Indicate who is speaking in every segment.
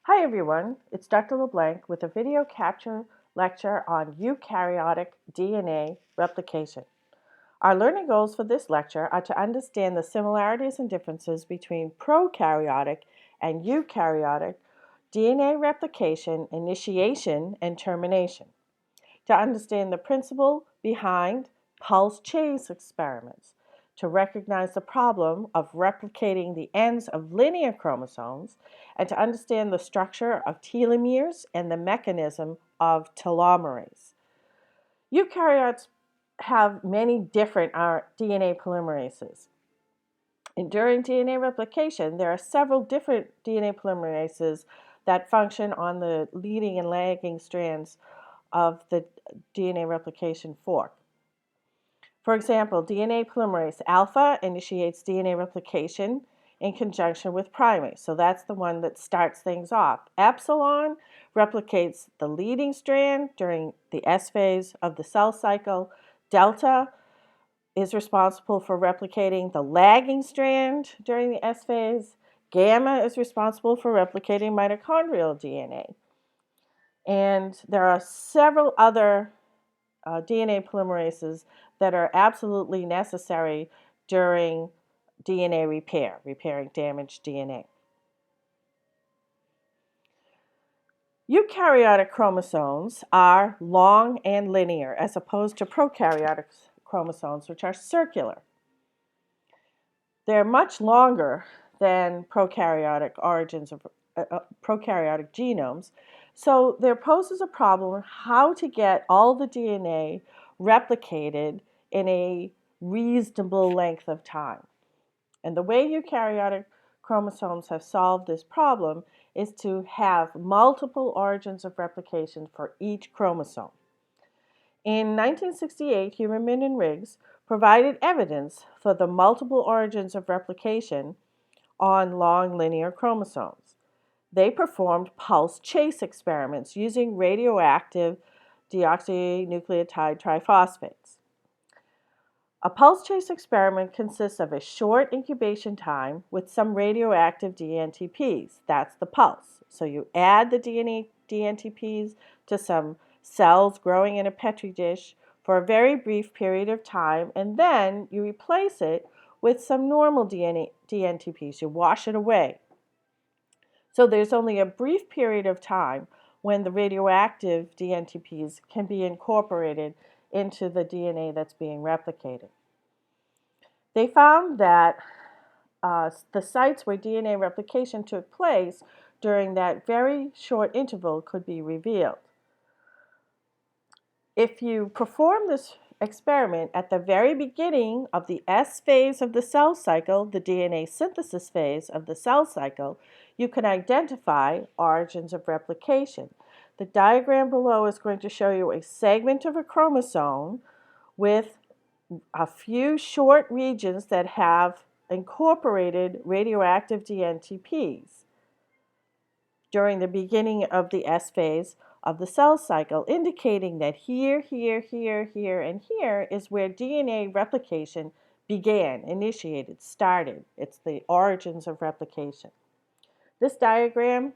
Speaker 1: Hi everyone, it's Dr. LeBlanc with a video capture lecture on eukaryotic DNA replication. Our learning goals for this lecture are to understand the similarities and differences between prokaryotic and eukaryotic DNA replication initiation and termination, to understand the principle behind pulse chase experiments, to recognize the problem of replicating the ends of linear chromosomes, and to understand the structure of telomeres and the mechanism of telomerase. Eukaryotes have many different DNA polymerases. And during DNA replication, there are several different DNA polymerases that function on the leading and lagging strands of the DNA replication fork. For example, DNA polymerase alpha initiates DNA replication in conjunction with primase. So that's the one that starts things off. Epsilon replicates the leading strand during the S phase of the cell cycle. Delta is responsible for replicating the lagging strand during the S phase. Gamma is responsible for replicating mitochondrial DNA. And there are several other DNA polymerases that are absolutely necessary during DNA repair, repairing damaged DNA. Eukaryotic chromosomes are long and linear as opposed to prokaryotic chromosomes, which are circular. They're much longer than prokaryotic origins of prokaryotic genomes. So there poses a problem how to get all the DNA replicated in a reasonable length of time. And the way eukaryotic chromosomes have solved this problem is to have multiple origins of replication for each chromosome. In 1968, Huberman and Riggs provided evidence for the multiple origins of replication on long linear chromosomes. They performed pulse chase experiments using radioactive deoxynucleotide triphosphates. A pulse chase experiment consists of a short incubation time with some radioactive DNTPs. That's the pulse. So you add the DNTPs to some cells growing in a petri dish for a very brief period of time, and then you replace it with some normal DNTPs. You wash it away. So there's only a brief period of time when the radioactive DNTPs can be incorporated into the DNA that's being replicated. They found that the sites where DNA replication took place during that very short interval could be revealed. If you perform this experiment at the very beginning of the S phase of the cell cycle, the DNA synthesis phase of the cell cycle, you can identify origins of replication. The diagram below is going to show you a segment of a chromosome with a few short regions that have incorporated radioactive DNTPs during the beginning of the S phase of the cell cycle, indicating that here, and here is where DNA replication began, initiated, started. It's the origins of replication. This diagram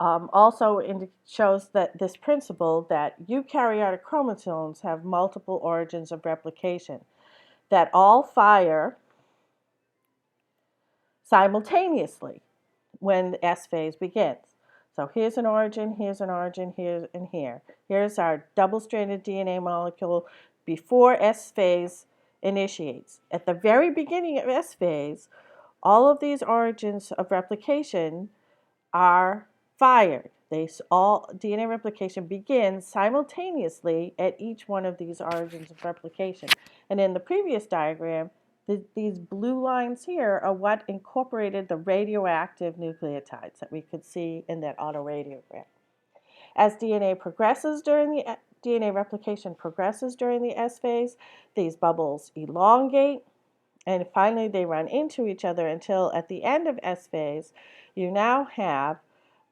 Speaker 1: also shows that this principle that eukaryotic chromosomes have multiple origins of replication that all fire simultaneously when the S phase begins. So here's an origin, here, and here. Here's our double-stranded DNA molecule before S phase initiates. At the very beginning of S phase, all of these origins of replication are fired. DNA replication begins simultaneously at each one of these origins of replication. And in the previous diagram, these blue lines here are what incorporated the radioactive nucleotides that we could see in that autoradiogram. As DNA replication progresses during the S phase, these bubbles elongate, and finally they run into each other until at the end of S phase, you now have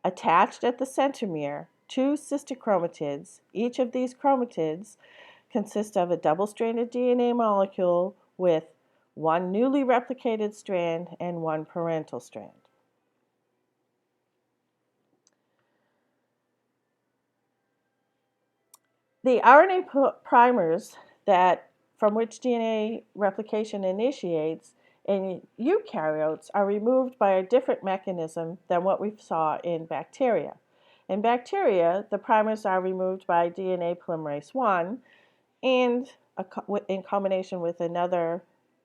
Speaker 1: attached at the centromere two sister chromatids. Each of these chromatids consists of a double-stranded DNA molecule with one newly replicated strand and one parental strand. The RNA primers from which DNA replication initiates in eukaryotes are removed by a different mechanism than what we saw in bacteria. In bacteria, the primers are removed by DNA polymerase I and in combination with another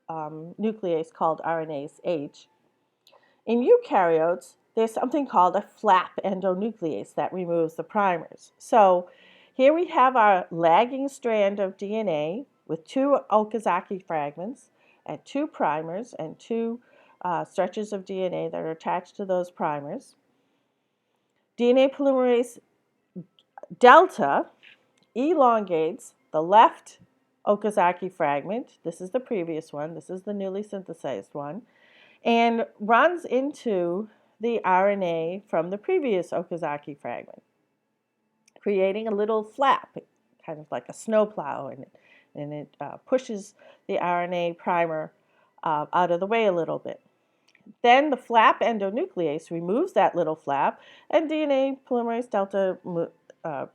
Speaker 1: nuclease called RNase H. In eukaryotes, there's something called a flap endonuclease that removes the primers. So here we have our lagging strand of DNA with 2 Okazaki fragments and 2 primers and 2 stretches of DNA that are attached to those primers. DNA polymerase delta elongates the left Okazaki fragment. This is the previous one. This is the newly synthesized one. And runs into the RNA from the previous Okazaki fragment, creating a little flap, kind of like a snowplow, and it pushes the RNA primer out of the way a little bit. Then the flap endonuclease removes that little flap, and DNA polymerase delta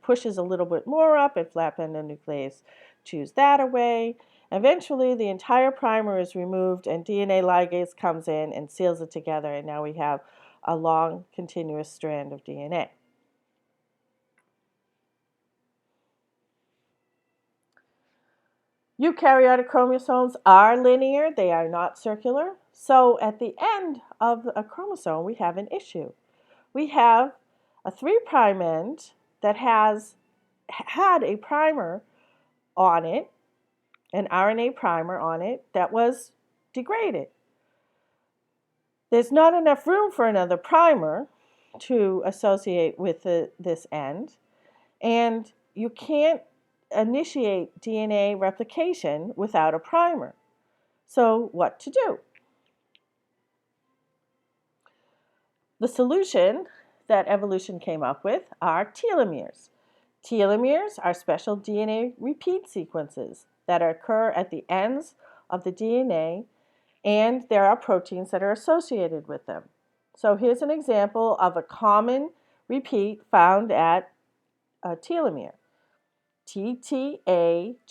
Speaker 1: pushes a little bit more up, and flap endonuclease chews that away. Eventually, the entire primer is removed, and DNA ligase comes in and seals it together, and now we have a long, continuous strand of DNA. Eukaryotic chromosomes are linear. They are not circular. So at the end of a chromosome, we have an issue. We have a 3' end that has had a primer on it, an RNA primer on it that was degraded. There's not enough room for another primer to associate with this end, and you can't initiate DNA replication without a primer. So what to do? The solution that evolution came up with are telomeres. Telomeres are special DNA repeat sequences that occur at the ends of the DNA, and there are proteins that are associated with them. So here's an example of a common repeat found at a telomere. TTA-GGG,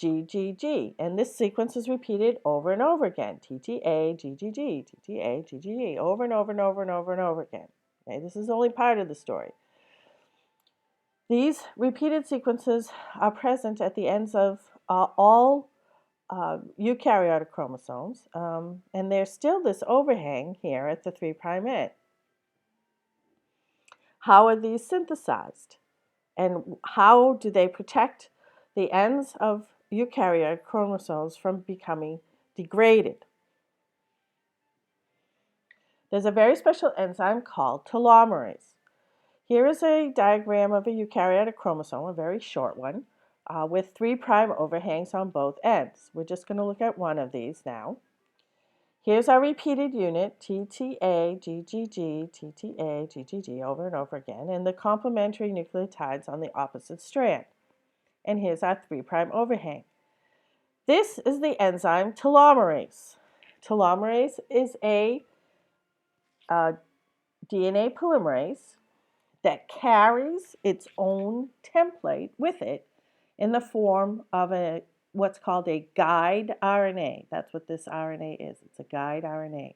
Speaker 1: and this sequence is repeated over and over again. TTA-GGG, TTA-GGG, over and over and over and over and over again. Okay, this is only part of the story. These repeated sequences are present at the ends of all eukaryotic chromosomes, and there's still this overhang here at the 3' end. How are these synthesized? And how do they protect the ends of eukaryotic chromosomes from becoming degraded? There's a very special enzyme called telomerase. Here is a diagram of a eukaryotic chromosome, a very short one, with 3' overhangs on both ends. We're just going to look at one of these now. Here's our repeated unit, TTA, GGG, TTA, GGG, over and over again, and the complementary nucleotides on the opposite strand. And here's our 3' overhang. This is the enzyme telomerase. Telomerase is a DNA polymerase that carries its own template with it in the form of what's called a guide RNA. That's what this RNA is. It's a guide RNA.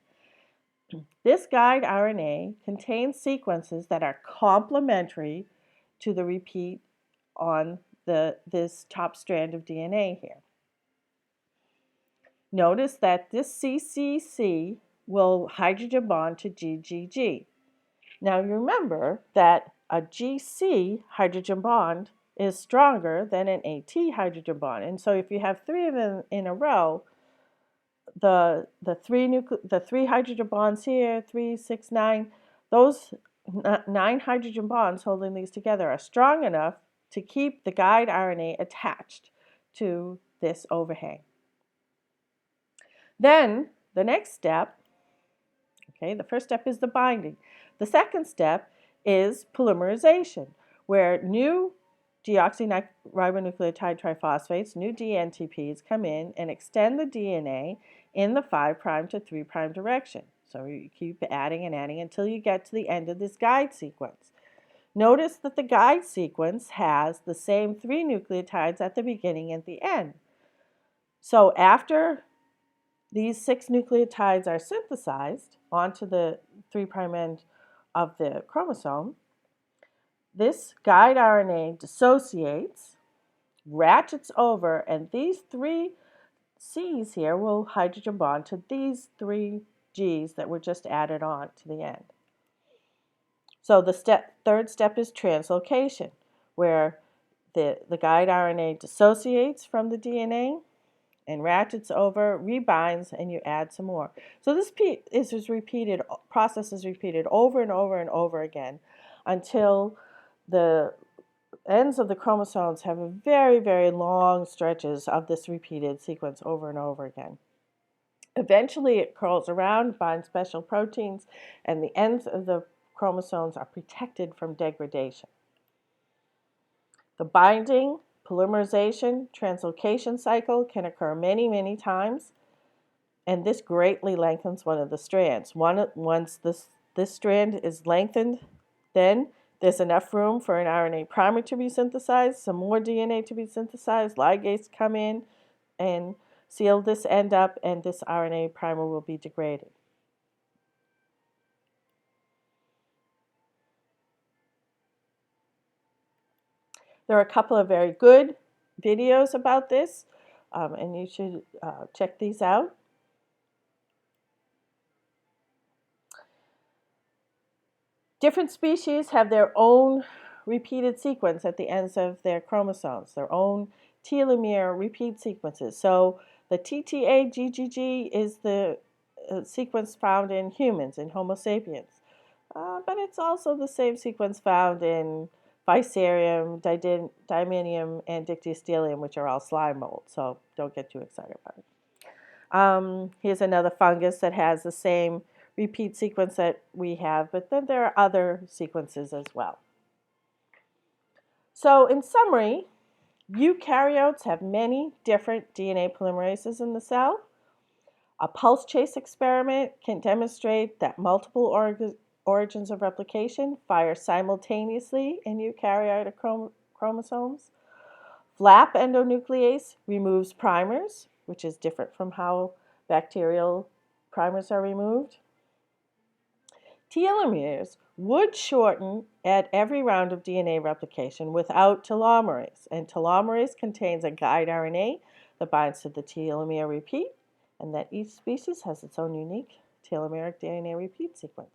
Speaker 1: This guide RNA contains sequences that are complementary to the repeat on this top strand of DNA here. Notice that this CCC will hydrogen bond to GGG. Now remember that a GC hydrogen bond is stronger than an AT hydrogen bond. And so if you have 3 of them in a row, the three hydrogen bonds here, 3, 6, 9, those 9 hydrogen bonds holding these together are strong enough to keep the guide RNA attached to this overhang. Then the next step, okay, the first step is the binding. The second step is polymerization, where new deoxyribonucleotide triphosphates, new DNTPs, come in and extend the DNA in the 5' to 3' direction. So you keep adding and adding until you get to the end of this guide sequence. Notice that the guide sequence has the same 3 nucleotides at the beginning and the end. So after these 6 nucleotides are synthesized onto the 3' end of the chromosome, this guide RNA dissociates, ratchets over, and these 3 C's here will hydrogen bond to these 3 G's that were just added on to the end. So the third step is translocation, where the guide RNA dissociates from the DNA and ratchets over, rebinds, and you add some more. So this process is repeated over and over and over again until the ends of the chromosomes have a very, very long stretches of this repeated sequence over and over again. Eventually it curls around, binds special proteins, and the ends of the chromosomes are protected from degradation. The binding, polymerization, translocation cycle can occur many, many times, and this greatly lengthens one of the strands. Once this strand is lengthened, then there's enough room for an RNA primer to be synthesized, some more DNA to be synthesized, ligase come in and seal this end up, and this RNA primer will be degraded. There are a couple of very good videos about this, and you should check these out. Different species have their own repeated sequence at the ends of their chromosomes, their own telomere repeat sequences. So the TTA-GGG is the sequence found in humans, in Homo sapiens. But it's also the same sequence found in Viscerium, Diminium, and Dictyostelium, which are all slime mold, so don't get too excited about it. Here's another fungus that has the same repeat sequence that we have, but then there are other sequences as well. So in summary, eukaryotes have many different DNA polymerases in the cell. A pulse chase experiment can demonstrate that multiple origins of replication fire simultaneously in eukaryotic chromosomes. Flap endonuclease removes primers, which is different from how bacterial primers are removed. Telomeres would shorten at every round of DNA replication without telomerase, and telomerase contains a guide RNA that binds to the telomere repeat, and that each species has its own unique telomeric DNA repeat sequence.